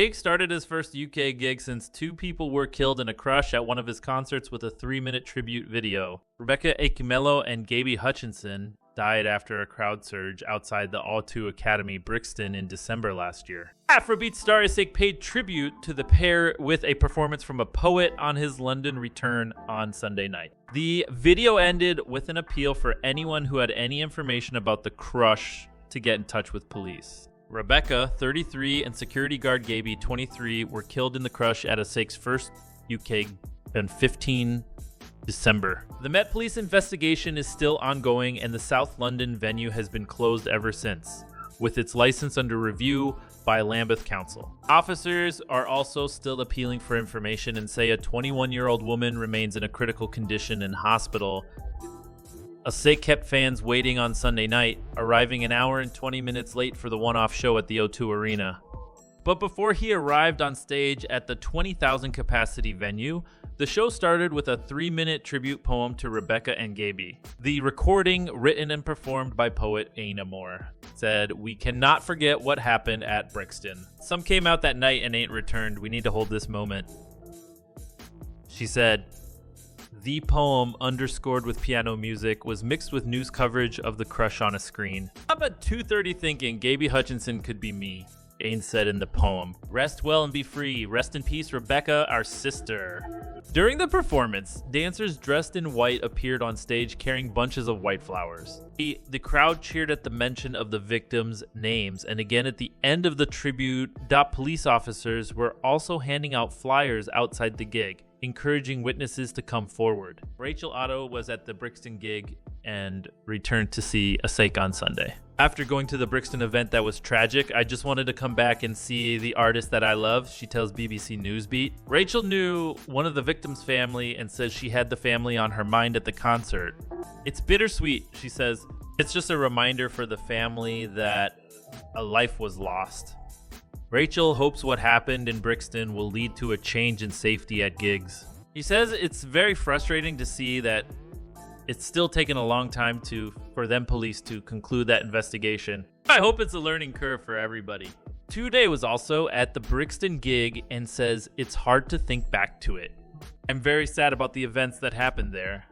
Jake started his first UK gig since 2 people were killed in a crush at one of his concerts with a 3-minute tribute video. Rebecca Ikumelo and Gaby Hutchinson died after a crowd surge outside the O2 Academy Brixton in December last year. Afrobeats star Asake paid tribute to the pair with a performance from a poet on his London return on Sunday night. The video ended with an appeal for anyone who had any information about the crush to get in touch with police. Rebecca, 33, and security guard Gaby, 23, were killed in the crush at Asake's first UK on 15 December. The Met Police investigation is still ongoing, and the South London venue has been closed ever since, with its license under review by Lambeth Council. Officers are also still appealing for information and say a 21-year-old woman remains in a critical condition in hospital. Asake kept fans waiting on Sunday night, arriving an hour and 20 minutes late for the one-off show at the O2 Arena. But before he arrived on stage at the 20,000 capacity venue, the show started with a 3-minute tribute poem to Rebecca and Gaby. The recording, written and performed by poet Aina Moore, said, "We cannot forget what happened at Brixton. Some came out that night and ain't returned. We need to hold this moment." She said, "The poem, underscored with piano music, was mixed with news coverage of the crush on a screen. I'm at 2:30 thinking Gaby Hutchinson could be me," Ain said in the poem. "Rest well and be free. Rest in peace, Rebecca, our sister." During the performance, dancers dressed in white appeared on stage carrying bunches of white flowers. The crowd cheered at the mention of the victims' names, and again at the end of the tribute, police officers were also handing out flyers outside the gig, encouraging witnesses to come forward. Rachel Otto was at the Brixton gig and returned to see Asake on Sunday. "After going to the Brixton event that was tragic, I just wanted to come back and see the artist that I love," she tells BBC Newsbeat. Rachel knew one of the victims' family and says she had the family on her mind at the concert. "It's bittersweet," she says. "It's just a reminder for the family that a life was lost." Rachel hopes what happened in Brixton will lead to a change in safety at gigs. He says it's very frustrating to see that it's still taken a long time for them police to conclude that investigation. I hope it's a learning curve for everybody. Today was also at the Brixton gig and says it's hard to think back to it. "I'm very sad about the events that happened there."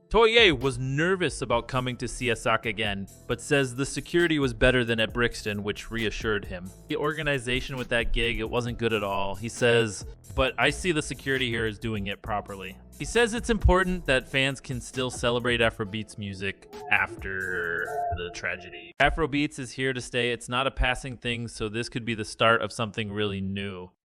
Toye was nervous about coming to see Asake again, but says the security was better than at Brixton, which reassured him. The organization with that gig, it wasn't good at all. He says, "But I see the security here is doing it properly." He says it's important that fans can still celebrate Afrobeats music after the tragedy. Afrobeats is here to stay. It's not a passing thing, so this could be the start of something really new.